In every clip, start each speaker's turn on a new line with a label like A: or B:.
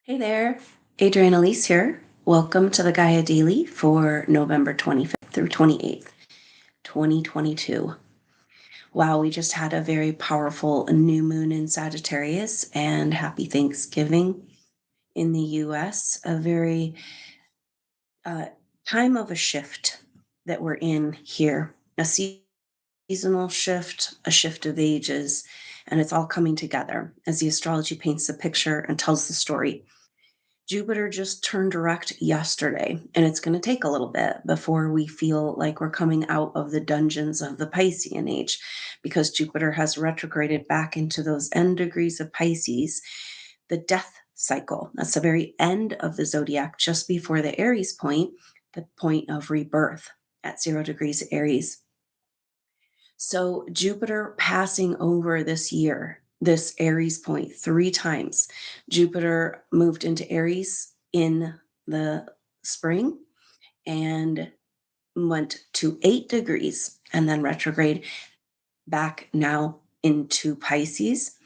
A: Hey there, Adrienne Elise here. Welcome to the Gaia Daily for November 25th through 28th, 2022. Wow, we just had a very powerful new moon in Sagittarius, and happy Thanksgiving in the US. A very uh, time of a shift that we're in here, a seasonal shift, a shift of ages, and it's all coming together as the astrology paints the picture and tells the story. Jupiter just turned direct yesterday, and it's going to take a little bit before we feel like we're coming out of the dungeons of the Piscean Age because Jupiter has retrograded back into those end degrees of Pisces, the death cycle. That's the very end of the zodiac, just before the Aries point, the point of rebirth at 0 degrees Aries. So Jupiter passing over this year, this Aries point 3 times. Jupiter moved into Aries in the spring and went to 8 degrees and then retrograde back now into Pisces.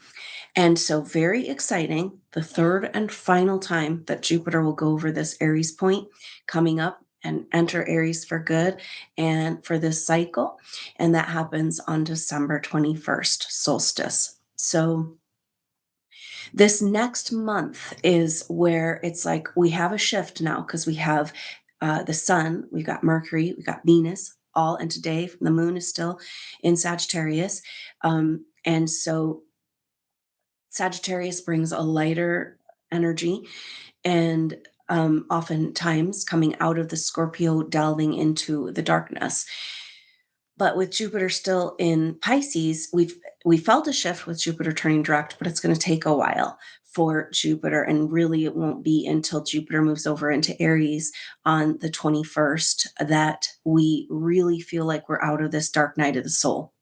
A: And so very exciting. The third and final time that Jupiter will go over this Aries point coming up and enter Aries for good and for this cycle. And that happens on December 21st, solstice. So this next month is where it's like we have a shift now because we have the sun, we've got Mercury, we've got Venus, all, and today the moon is still in Sagittarius. And so Sagittarius brings a lighter energy and oftentimes coming out of the Scorpio, delving into the darkness. But with Jupiter still in Pisces, we felt a shift with Jupiter turning direct, but it's going to take a while for Jupiter, and really it won't be until Jupiter moves over into Aries on the 21st that we really feel like we're out of this dark night of the soul.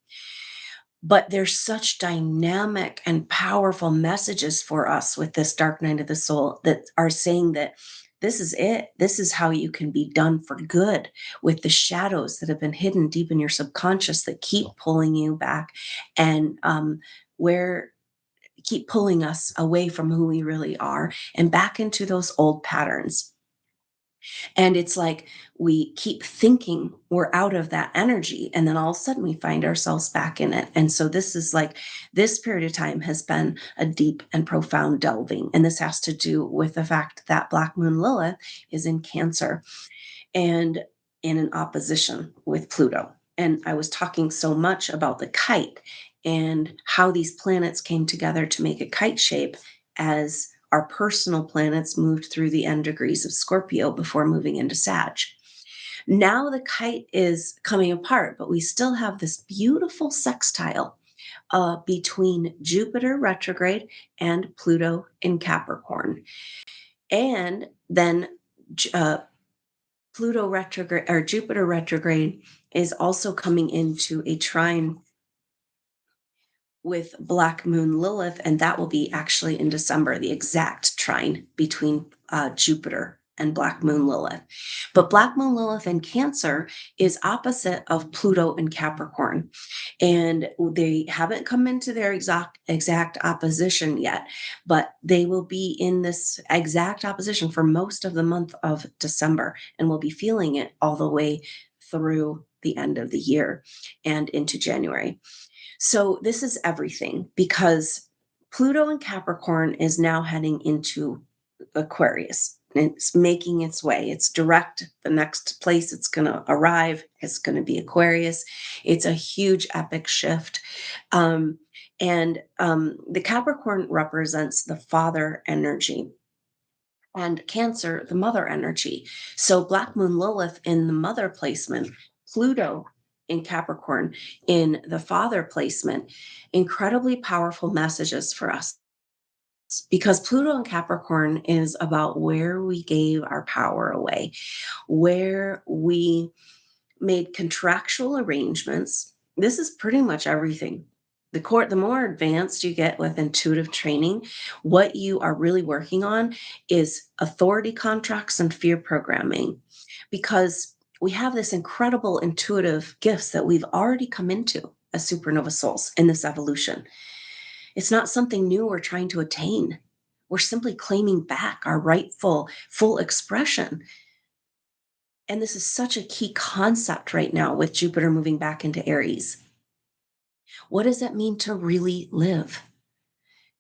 A: But there's such dynamic and powerful messages for us with this dark night of the soul that are saying that this is it. This is how you can be done for good with the shadows that have been hidden deep in your subconscious that keep pulling you back and where keep pulling us away from who we really are and back into those old patterns. And it's like we keep thinking we're out of that energy, and then all of a sudden we find ourselves back in it. And so this is like this period of time has been a deep and profound delving. And this has to do with the fact that Black Moon Lilith is in Cancer and in an opposition with Pluto. And I was talking so much about the kite and how these planets came together to make a kite shape as our personal planets moved through the end degrees of Scorpio before moving into Sag. Now the kite is coming apart, but we still have this beautiful sextile between Jupiter retrograde and Pluto in Capricorn. And then Pluto retrograde or Jupiter retrograde is also coming into a trine with Black Moon Lilith, and that will be actually in December, the exact trine between Jupiter and Black Moon Lilith. But Black Moon Lilith in Cancer is opposite of Pluto in Capricorn, and they haven't come into their exact opposition yet, but they will be in this exact opposition for most of the month of December, and we'll be feeling it all the way through the end of the year and into January. So this is everything because Pluto in Capricorn is now heading into Aquarius. It's making its way. It's direct. The next place it's going to arrive is going to be Aquarius. It's a huge epic shift. The Capricorn represents the father energy and Cancer, the mother energy. So Black Moon Lilith in the mother placement, Pluto in Capricorn in the father placement, incredibly powerful messages for us because Pluto in Capricorn is about where we gave our power away, where we made contractual arrangements. This is pretty much everything. The more advanced you get with intuitive training, what you are really working on is authority contracts and fear programming, because we have this incredible intuitive gifts that we've already come into as supernova souls in this evolution. It's not something new we're trying to attain. We're simply claiming back our rightful full expression. And this is such a key concept right now with Jupiter moving back into Aries. What does it mean to really live?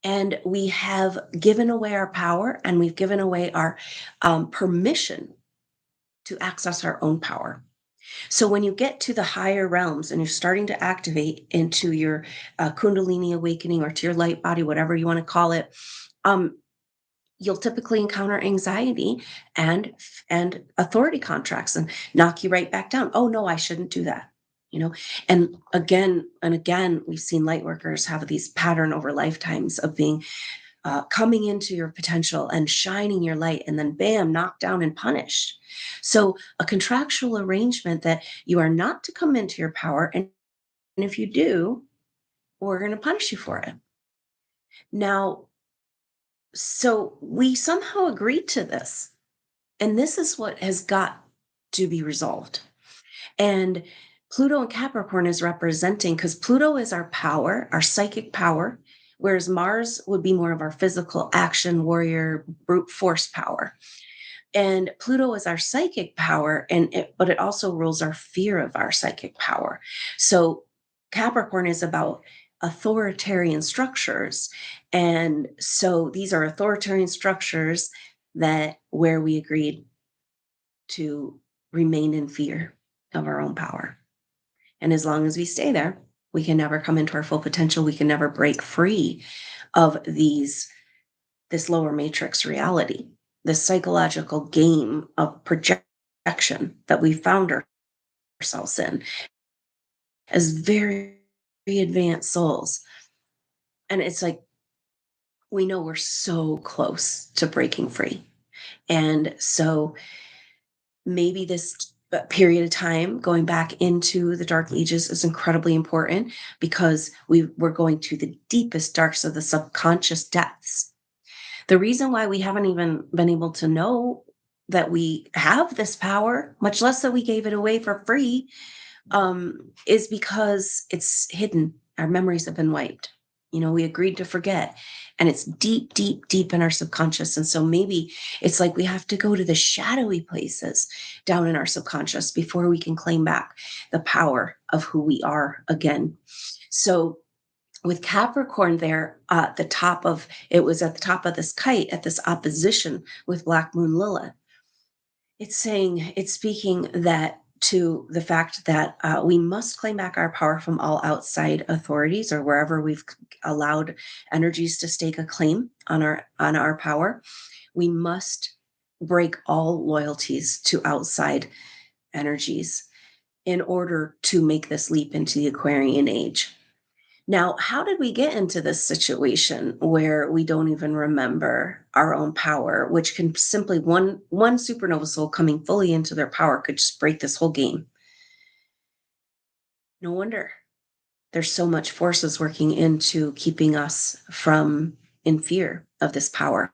A: And we have given away our power, and we've given away our permission to access our own power. So when you get to the higher realms and you're starting to activate into your Kundalini awakening or to your light body, whatever you want to call it, um, you'll typically encounter anxiety and authority contracts and knock you right back down. Oh no, I shouldn't do that. You know, and again, we've seen light workers have these pattern over lifetimes of being coming into your potential and shining your light, and then bam, knocked down and punished. So, a contractual arrangement that you are not to come into your power, and if you do, we're going to punish you for it. Now, so we somehow agreed to this, and this is what has got to be resolved. And Pluto and Capricorn is representing, because Pluto is our power, our psychic power, whereas Mars would be more of our physical action, warrior, brute force power. And Pluto is our psychic power, but it also rules our fear of our psychic power. So Capricorn is about authoritarian structures. And so these are authoritarian structures that where we agreed to remain in fear of our own power. And as long as we stay there, we can never come into our full potential. We can never break free of this lower matrix reality, this psychological game of projection that we found ourselves in as very advanced souls. And it's like, we know we're so close to breaking free. And so maybe this period of time going back into the dark ages is incredibly important, because we're going to the deepest darks of the subconscious depths. The reason why we haven't even been able to know that we have this power, much less that we gave it away for free, is because it's hidden. Our memories have been wiped. You know, we agreed to forget, and it's deep, deep, deep in our subconscious. And so maybe it's like we have to go to the shadowy places down in our subconscious before we can claim back the power of who we are again. So with Capricorn there, the top of it was at the top of this kite at this opposition with Black Moon Lilith. It's speaking that to the fact that we must claim back our power from all outside authorities or wherever we've allowed energies to stake a claim on our power. We must break all loyalties to outside energies in order to make this leap into the Aquarian age. Now, how did we get into this situation where we don't even remember our own power, which can simply one supernova soul coming fully into their power could just break this whole game? No wonder there's so much forces working into keeping us from in fear of this power.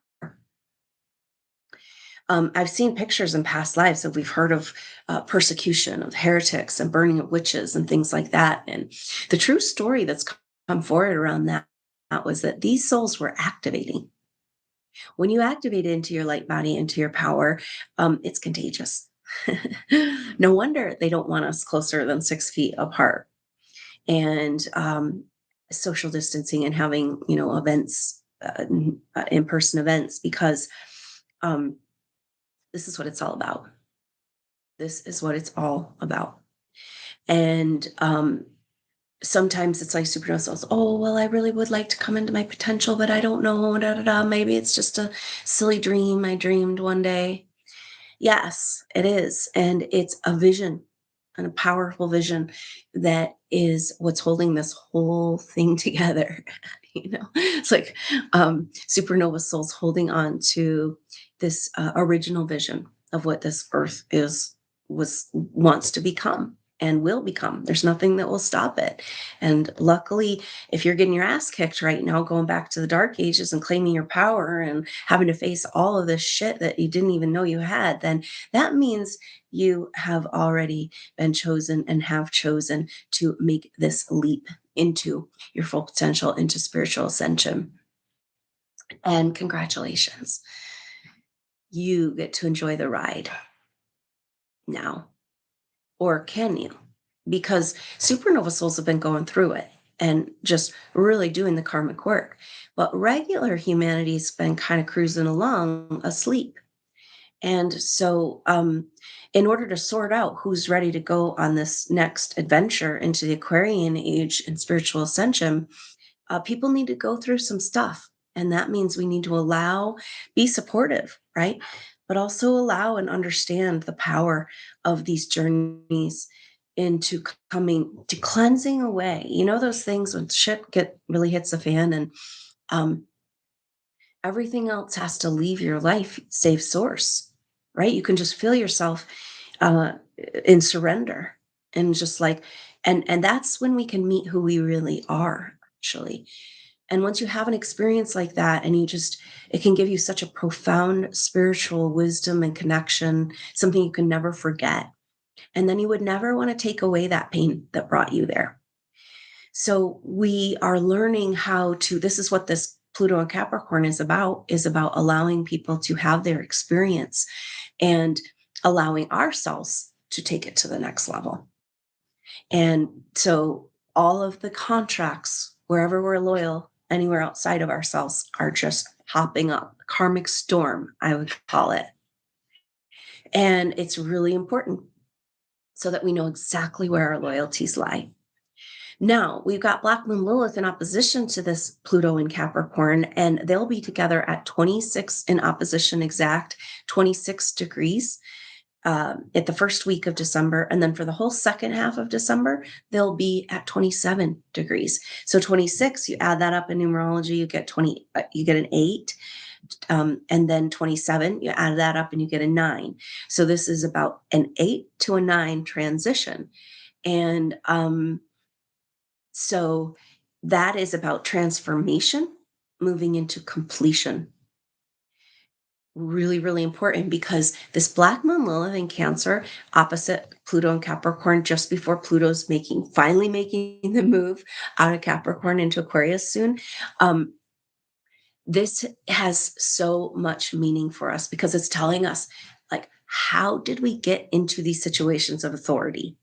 A: I've seen pictures in past lives that we've heard of persecution of heretics and burning of witches and things like that. And the true story that's come forward around that was that these souls were activating. When you activate into your light body, into your power, it's contagious. No wonder they don't want us closer than 6 feet apart. And social distancing and having, events, in-person events, because this is what it's all about. This is what it's all about. And sometimes it's like supernova souls, oh, well, I really would like to come into my potential, but I don't know, da, da, da. Maybe it's just a silly dream I dreamed one day. Yes, it is. And it's a vision, and a powerful vision that is what's holding this whole thing together. It's like supernova souls holding on to this original vision of what this earth wants to become and will become. There's nothing that will stop it. And luckily, if you're getting your ass kicked right now, going back to the dark ages and claiming your power and having to face all of this shit that you didn't even know you had, then that means you have already been chosen and have chosen to make this leap into your full potential, into spiritual ascension. And congratulations, you get to enjoy the ride now. Or can you? Because supernova souls have been going through it and just really doing the karmic work. But regular humanity's been kind of cruising along asleep. And so, in order to sort out who's ready to go on this next adventure into the Aquarian age and spiritual ascension, people need to go through some stuff. And that means we need to allow, be supportive, right? But also allow and understand the power of these journeys into coming to cleansing away. You know, those things when shit get really hits the fan and um, everything else has to leave your life, save source, right? You can just feel yourself uh, in surrender and just like, and that's when we can meet who we really are, actually. And once you have an experience like that, and you just, it can give you such a profound spiritual wisdom and connection, something you can never forget. And then you would never want to take away that pain that brought you there. So we are learning how to, this is what this Pluto and Capricorn is about allowing people to have their experience and allowing ourselves to take it to the next level. And so all of the contracts, wherever we're loyal, anywhere outside of ourselves, are just popping up. Karmic storm, I would call it. And it's really important so that we know exactly where our loyalties lie. Now, we've got Black Moon Lilith in opposition to this Pluto in Capricorn, and they'll be together at 26 in opposition exact, 26 degrees at the first week of December. And then for the whole second half of December, they'll be at 27 degrees. So 26, you add that up in numerology, you get 20, you get an 8. And then 27, you add that up and you get a 9. So this is about an 8 to a 9 transition. And so that is about transformation, moving into completion. Really, really important because this Black Moon Lilith in Cancer, opposite Pluto and Capricorn, just before Pluto's finally making the move out of Capricorn into Aquarius soon. This has so much meaning for us because it's telling us, like, how did we get into these situations of authority?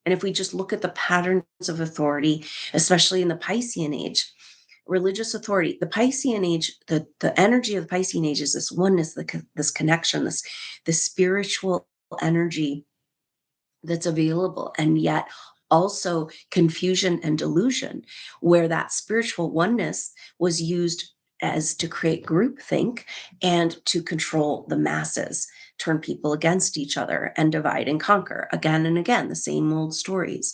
A: And if we just look at the patterns of authority, especially in the Piscean age, religious authority, the Piscean age, the energy of the Piscean age is this oneness, this connection, this spiritual energy that's available, and yet also confusion and delusion, where that spiritual oneness was used as to create groupthink and to control the masses, turn people against each other and divide and conquer again and again, the same old stories.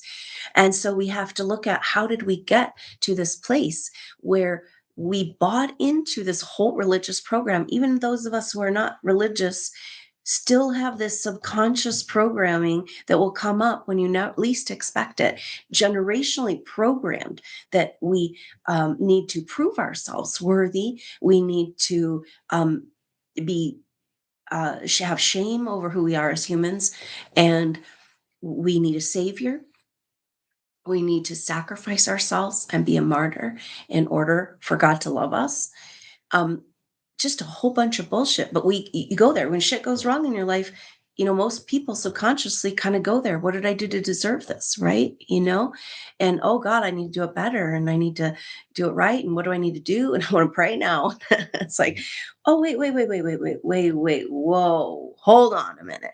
A: And so we have to look at, how did we get to this place where we bought into this whole religious program? Even those of us who are not religious still have this subconscious programming that will come up when you least expect it, generationally programmed, that we need to prove ourselves worthy. We need to be have shame over who we are as humans, and we need a savior. We need to sacrifice ourselves and be a martyr in order for God to love us. Um, just a whole bunch of bullshit. But you go there when shit goes wrong in your life. Most people subconsciously kind of go there. What did I do to deserve this? Right. And oh God, I need to do it better and I need to do it right. And what do I need to do? And I want to pray now. It's like, oh, wait. Whoa, hold on a minute,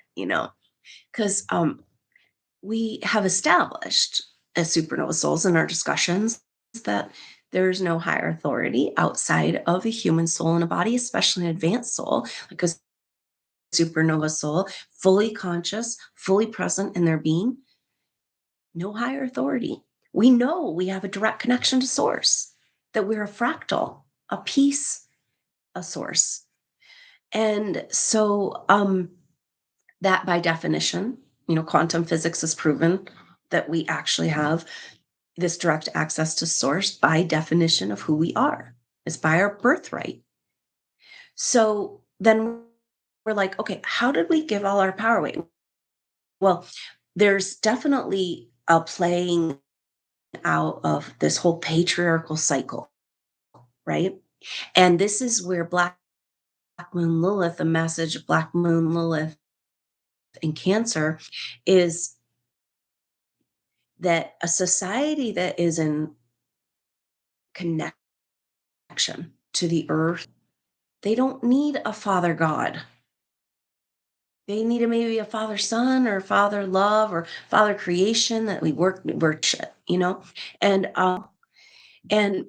A: because we have established as supernova souls in our discussions that there's no higher authority outside of a human soul in a body, especially an advanced soul, like a supernova soul, fully conscious, fully present in their being. No higher authority. We know we have a direct connection to source, that we're a fractal, a piece, a source. And so that by definition, quantum physics has proven that we actually have this direct access to source by definition of who we are. It's by our birthright. So then we're like, okay, how did we give all our power away? Well, there's definitely a playing out of this whole patriarchal cycle, right? And this is where Black Moon Lilith, the message of Black Moon Lilith in Cancer, is that a society that is in connection to the earth, they don't need a father God. They need a maybe a father son or father love or father creation that we worship, and and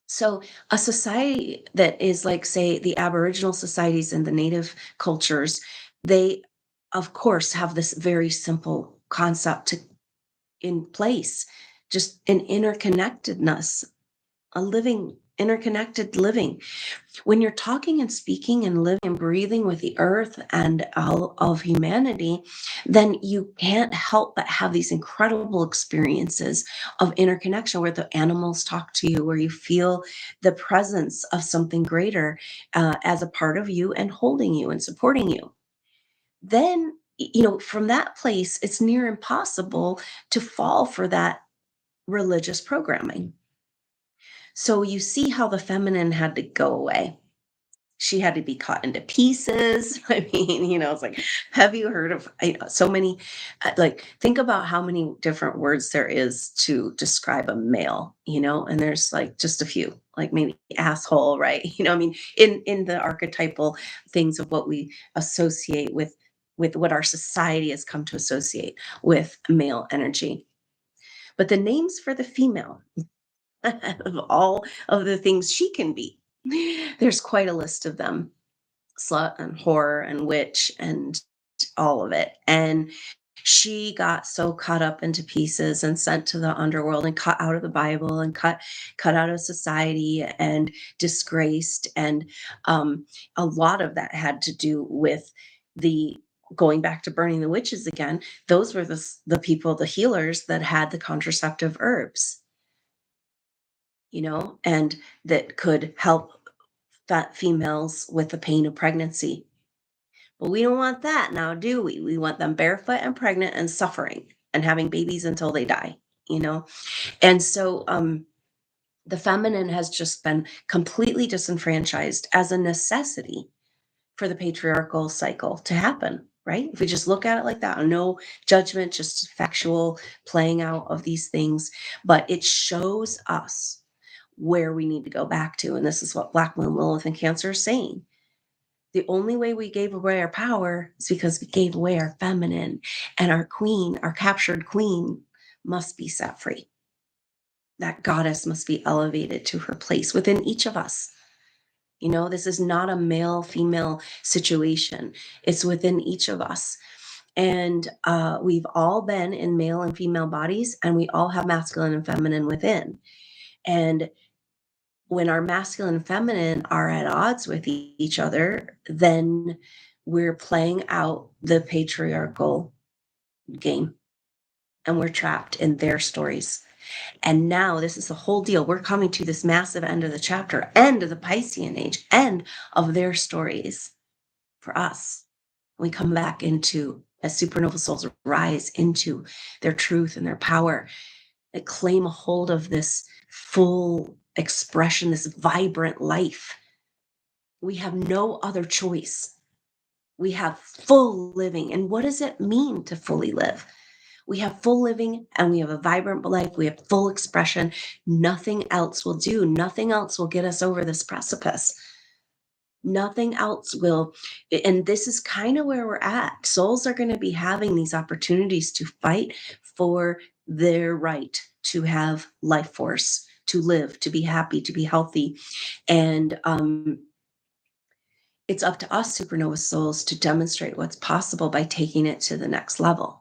A: so a society that is like, say, the Aboriginal societies and the native cultures, they of course have this very simple concept in place, just an interconnectedness, a living interconnected living. When you're talking and speaking and living and breathing with the earth and all of humanity, then you can't help but have these incredible experiences of interconnection where the animals talk to you, where you feel the presence of something greater as a part of you and holding you and supporting you. Then, from that place, it's near impossible to fall for that religious programming. So you see how the feminine had to go away. She had to be cut into pieces. I mean, it's like, have you heard of so many? Like, think about how many different words there is to describe a male, and there's like just a few, like maybe asshole, right? I mean, in the archetypal things of what we associate with what our society has come to associate with male energy. But the names for the female of all of the things she can be. There's quite a list of them: slut and whore and witch and all of it. And she got so cut up into pieces and sent to the underworld and cut out of the Bible and cut out of society and disgraced. And a lot of that had to do with the going back to burning the witches again. Those were the people, the healers that had the contraceptive herbs, and that could help fat females with the pain of pregnancy. But we don't want that now, do we? We want them barefoot and pregnant and suffering and having babies until they die, you know? And so the feminine has just been completely disenfranchised as a necessity for the patriarchal cycle to happen, right? If we just look at it like that, no judgment, just factual playing out of these things, but it shows us where we need to go back to. And this is what Black Moon Lilith and Cancer is saying. The only way we gave away our power is because we gave away our feminine, and our queen, our captured queen, must be set free. That goddess must be elevated to her place within each of us. This is not a male female situation, it's within each of us. And we've all been in male and female bodies, and we all have masculine and feminine within. And when our masculine and feminine are at odds with each other, then we're playing out the patriarchal game and we're trapped in their stories. And now this is the whole deal. We're coming to this massive end of the chapter, end of the Piscean Age, end of their stories for us. We come back into, as supernova souls rise into their truth and their power, they claim a hold of this full expression, this vibrant life. We have no other choice. We have full living. And what does it mean to fully live? We have full living and we have a vibrant life. We have full expression. Nothing else will do. Nothing else will get us over this precipice. Nothing else will. And this is kind of where we're at. Souls are going to be having these opportunities to fight for their right to have life force, to live, to be happy, to be healthy. And it's up to us supernova souls to demonstrate what's possible by taking it to the next level.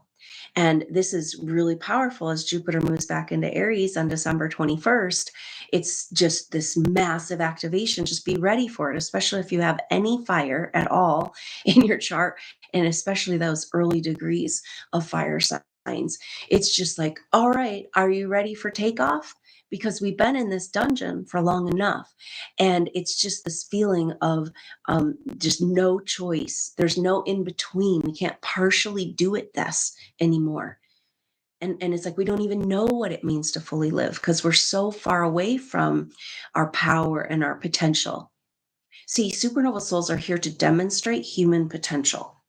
A: And this is really powerful as Jupiter moves back into Aries on December 21st. It's just this massive activation. Just be ready for it, especially if you have any fire at all in your chart, and especially those early degrees of fire signs. It's just like, all right, are you ready for takeoff? Because we've been in this dungeon for long enough. And it's just this feeling of just no choice. There's no in between. We can't partially do it this anymore. And it's like we don't even know what it means to fully live because we're so far away from our power and our potential. See, supernova souls are here to demonstrate human potential,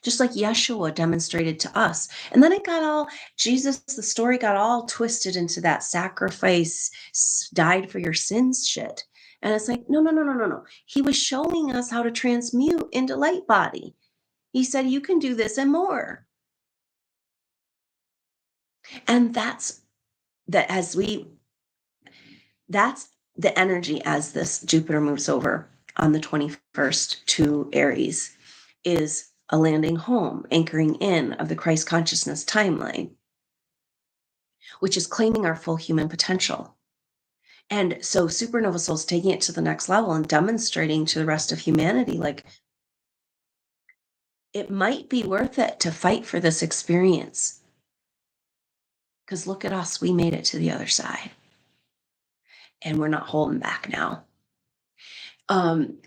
A: just like Yeshua demonstrated to us. And then it got all, Jesus, the story got all twisted into that sacrifice, died for your sins shit. And it's like, no, no, no, no, no, no. He was showing us how to transmute into light body. He said, you can do this and more. And that as we, that's the energy as this Jupiter moves over on the 21st to Aries, is a landing home, anchoring in of the Christ consciousness timeline, which is claiming our full human potential. And so supernova souls taking it to the next level and demonstrating to the rest of humanity, like, it might be worth it to fight for this experience. Because look at us, we made it to the other side. And we're not holding back now.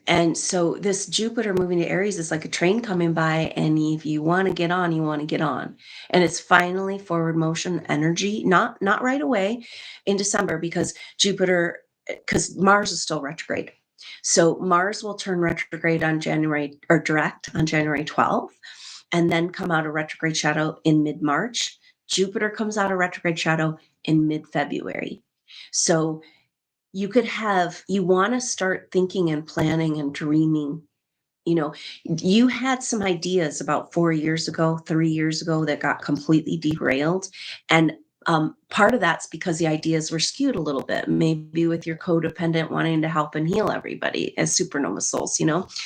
A: And so this Jupiter moving to Aries is like a train coming by, and if you want to get on, you want to get on. And it's finally forward motion energy, not right away in December, because Mars is still retrograde. So Mars will turn retrograde on January, or direct on January 12th, and then come out of retrograde shadow in mid-March. Jupiter comes out of retrograde shadow in mid-February. So you want to start thinking and planning and dreaming. You had some ideas about 4 years ago, 3 years ago, that got completely derailed. And part of that's because the ideas were skewed a little bit, maybe with your codependent wanting to help and heal everybody as supernova souls.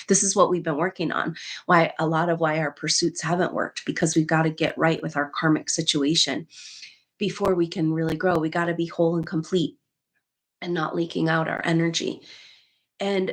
A: This is what we've been working on. Why our pursuits haven't worked, because we've got to get right with our karmic situation before we can really grow. We got to be whole and complete and not leaking out our energy.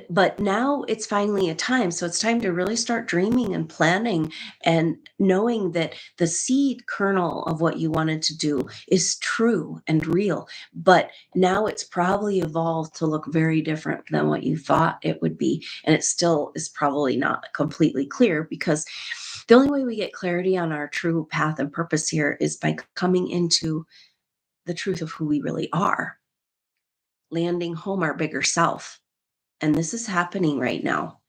A: But now it's finally a time. So it's time to really start dreaming and planning and knowing that the seed kernel of what you wanted to do is true and real. But now it's probably evolved to look very different than what you thought it would be. And it still is probably not completely clear, because the only way we get clarity on our true path and purpose here is by coming into the truth of who we really are, landing home our bigger self. And this is happening right now.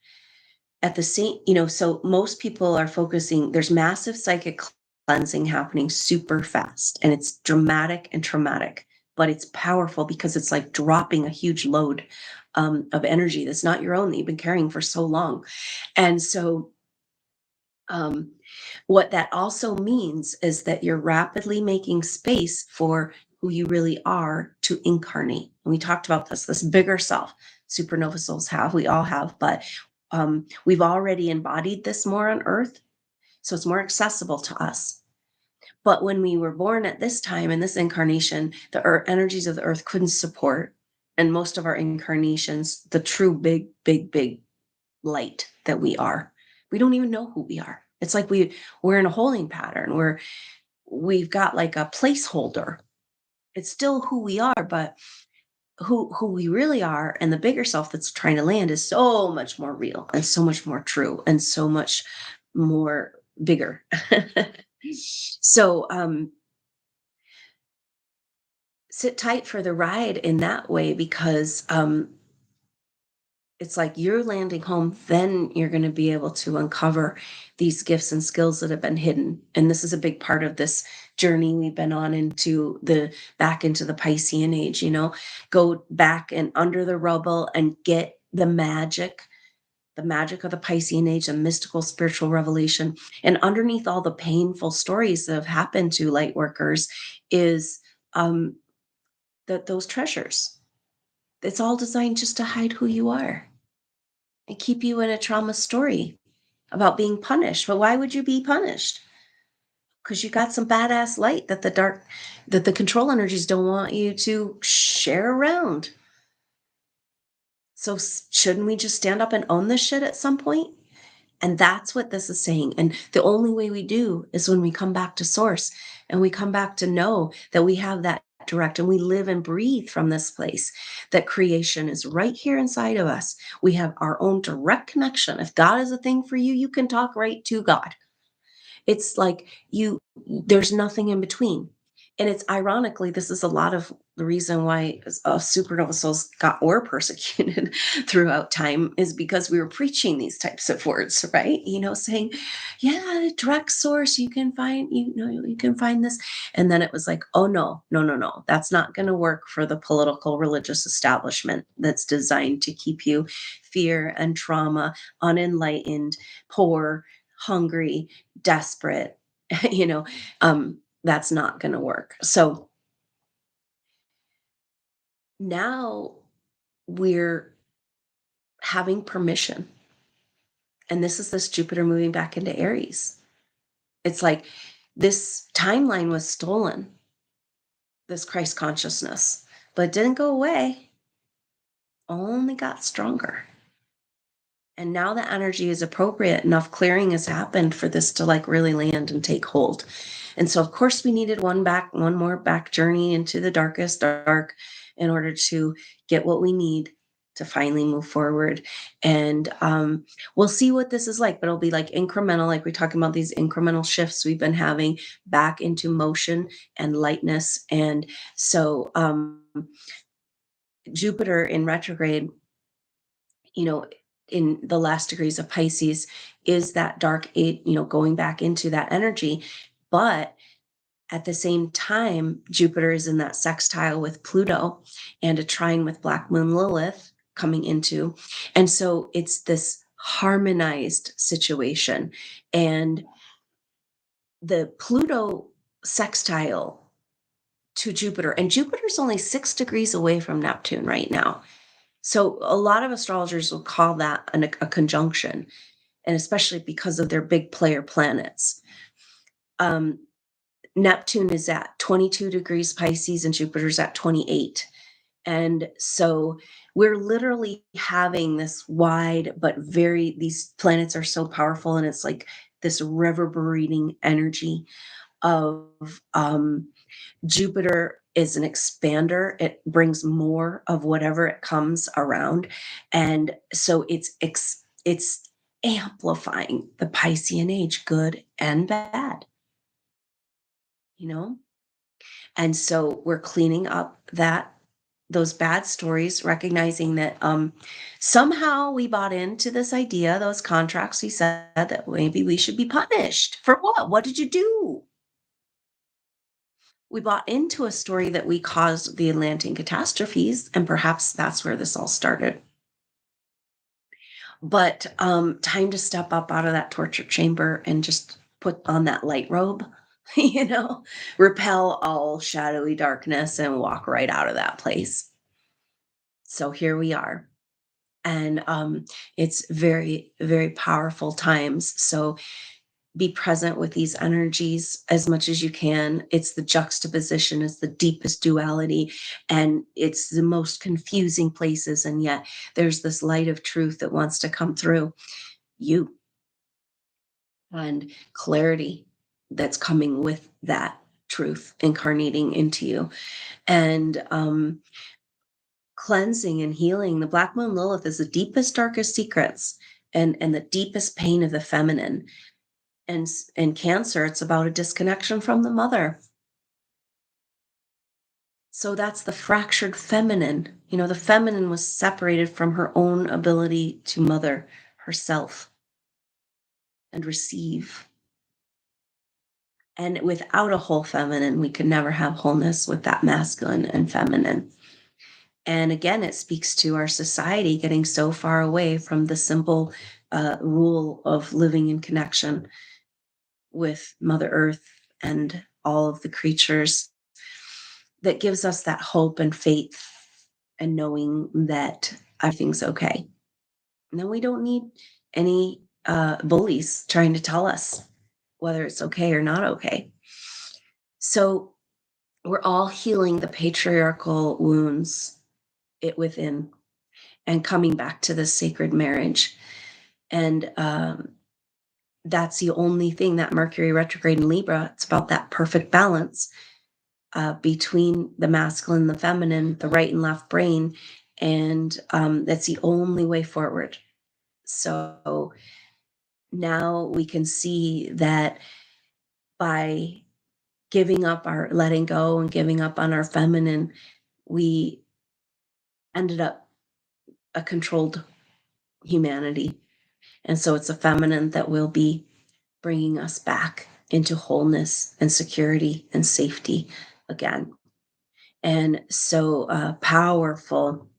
A: At the same, so most people are focusing, there's massive psychic cleansing happening super fast, and it's dramatic and traumatic, but it's powerful because it's like dropping a huge load of energy that's not your own, that you've been carrying for so long. And so what that also means is that you're rapidly making space for who you really are to incarnate. And we talked about this bigger self. Supernova souls have, we all have, but we've already embodied this more on Earth, so it's more accessible to us. But when we were born at this time in this incarnation, the energies of the Earth couldn't support, and most of our incarnations, the true big, big, big light that we are, we don't even know who we are. It's like we're in a holding pattern where we've got like a placeholder. It's still who we are, but who we really are and the bigger self that's trying to land is so much more real and so much more true and so much more bigger. So sit tight for the ride in that way, because it's like you're landing home, then you're going to be able to uncover these gifts and skills that have been hidden. And this is a big part of this journey we've been on back into the Piscean Age, go back and under the rubble and get the magic of the Piscean Age, the mystical spiritual revelation. And underneath all the painful stories that have happened to light workers is those treasures. It's all designed just to hide who you are and keep you in a trauma story about being punished. But why would you be punished? Because you got some badass light that the control energies don't want you to share around. So shouldn't we just stand up and own this shit at some point? And that's what this is saying. And the only way we do is when we come back to source, and we come back to know that we have that direct, and we live and breathe from this place, that creation is right here inside of us. We have our own direct connection. If God is a thing for you, you can talk right to God. It's like there's nothing in between. And it's ironically, this is a lot of the reason why supernova souls got were persecuted throughout time is because we were preaching these types of words, right? Saying, yeah, direct source, you can find this. And then it was like, oh no, no, no, no. That's not going to work for the political religious establishment that's designed to keep you fear and trauma, unenlightened, poor, hungry, desperate, you know, that's not going to work. So now we're having permission. And this is this Jupiter moving back into Aries. It's like this timeline was stolen, this Christ consciousness, but it didn't go away, only got stronger. And now the energy is appropriate. Enough clearing has happened for this to like really land and take hold. And so, of course, we needed one more back journey into the darkest dark in order to get what we need to finally move forward. And we'll see what this is like, but it'll be like incremental, like we're talking about these incremental shifts we've been having back into motion and lightness. And so, Jupiter in retrograde, you know, in the last degrees of Pisces is that dark eight, going back into that energy. But at the same time, Jupiter is in that sextile with Pluto and a trine with Black Moon Lilith coming into. And so it's this harmonized situation. And the Pluto sextile to Jupiter, and Jupiter's only 6 degrees away from Neptune right now. So a lot of astrologers will call that a conjunction, and especially because of their big player planets. Um, Neptune is at 22 degrees Pisces and Jupiter's at 28. And so we're literally having this wide, but these planets are so powerful, and it's like this reverberating energy of Jupiter is an expander. It brings more of whatever it comes around. And so it's amplifying the Piscean age, good and bad, you know? And so we're cleaning up those bad stories, recognizing that somehow we bought into this idea, those contracts we said that maybe we should be punished. For what? What did you do? We bought into a story that we caused the Atlantean catastrophes, and perhaps that's where this all started. But time to step up out of that torture chamber and just put on that light robe, repel all shadowy darkness and walk right out of that place. So here we are. And it's very, very powerful times. So be present with these energies as much as you can. It's the juxtaposition, it's the deepest duality, and it's the most confusing places. And yet there's this light of truth that wants to come through you, and clarity that's coming with that truth incarnating into you. And cleansing and healing. The Black Moon Lilith is the deepest, darkest secrets and the deepest pain of the feminine. And in Cancer, it's about a disconnection from the mother. So that's the fractured feminine. The feminine was separated from her own ability to mother herself and receive. And without a whole feminine, we could never have wholeness with that masculine and feminine. And again, it speaks to our society getting so far away from the simple rule of living in connection with Mother Earth and all of the creatures, that gives us that hope and faith and knowing that everything's okay. And then we don't need any bullies trying to tell us whether it's okay or not okay. So we're all healing the patriarchal wounds within and coming back to this sacred marriage. And that's the only thing that Mercury retrograde in Libra, it's about that perfect balance between the masculine and the feminine, the right and left brain. And that's the only way forward. So now we can see that by giving up our letting go and giving up on our feminine, we ended up a controlled humanity. And so it's a feminine that will be bringing us back into wholeness and security and safety again. And so powerful,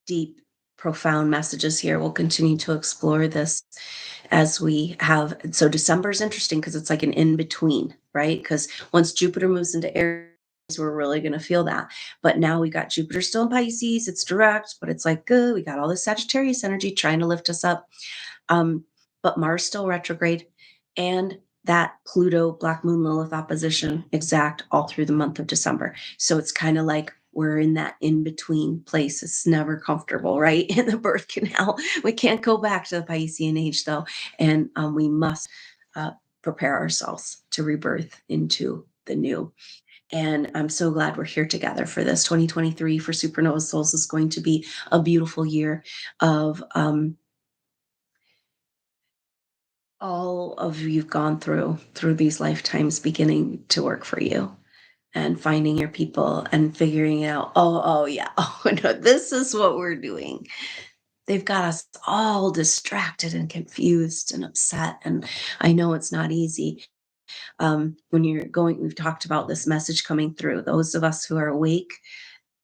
A: deep, profound messages here. We'll continue to explore this as we have. So December is interesting because it's like an in between, right? Because once Jupiter moves into Aries, we're really going to feel that. But now we got Jupiter still in Pisces. It's direct, but it's like good. We got all this Sagittarius energy trying to lift us up. But Mars still retrograde, and that Pluto Black Moon Lilith opposition exact all through the month of December. So it's kind of like we're in that in between place. It's never comfortable, right? In the birth canal. We can't go back to the Piscean age though. And we must prepare ourselves to rebirth into the new. And I'm so glad we're here together for this. 2023 for Supernova Souls is going to be a beautiful year of all of you've gone through these lifetimes beginning to work for you, and finding your people and figuring out, oh yeah, oh no, this is what we're doing. They've got us all distracted and confused and upset, and I know it's not easy. When you're going, we've talked about this message coming through. Those of us who are awake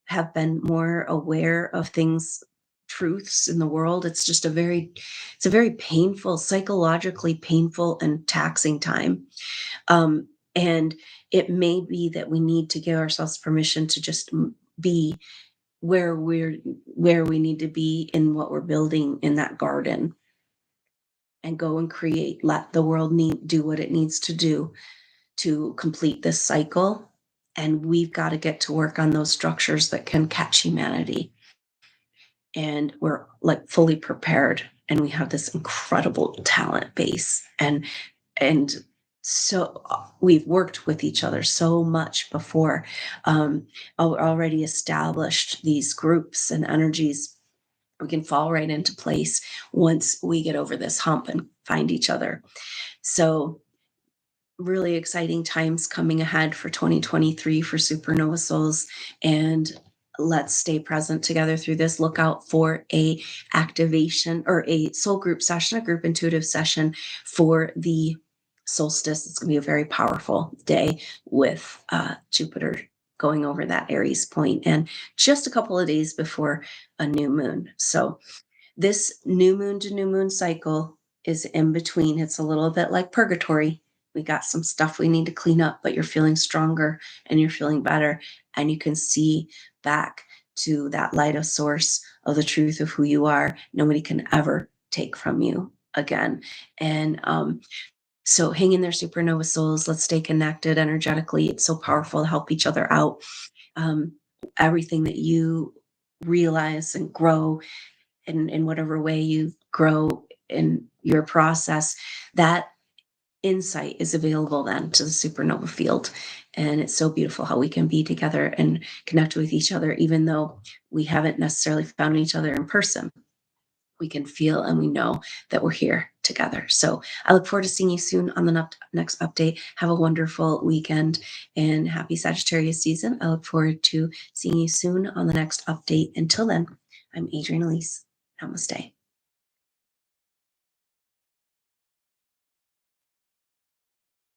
A: have been more aware of things, truths in the world. It's a very painful, psychologically painful and taxing time. And it may be that we need to give ourselves permission to just be where we need to be in what we're building in that garden, and go and create, let the world do what it needs to do to complete this cycle. And we've got to get to work on those structures that can catch humanity. And we're like fully prepared, and we have this incredible talent base, and so we've worked with each other so much before, already established these groups and energies. We can fall right into place once we get over this hump and find each other. So really exciting times coming ahead for 2023 for Supernova Souls, and let's stay present together through this. Look out for a activation or a soul group session, a group intuitive session for the solstice. It's going to be a very powerful day with Jupiter going over that Aries point, and just a couple of days before a new moon. So this new moon to new moon cycle is in between. It's a little bit like purgatory. We got some stuff we need to clean up, but you're feeling stronger and you're feeling better, and you can see back to that light of source of the truth of who you are. Nobody can ever take from you again. And so hang in there, Supernova Souls. Let's stay connected energetically. It's so powerful to help each other out. Everything that you realize and grow in whatever way you grow in your process, that insight is available then to the supernova field. And it's so beautiful how we can be together and connect with each other, even though we haven't necessarily found each other in person. We can feel and we know that we're here together. So I look forward to seeing you soon on the next update. Have a wonderful weekend and happy Sagittarius season. I look forward to seeing you soon on the next update. Until then, I'm Adrienne Elise. Namaste.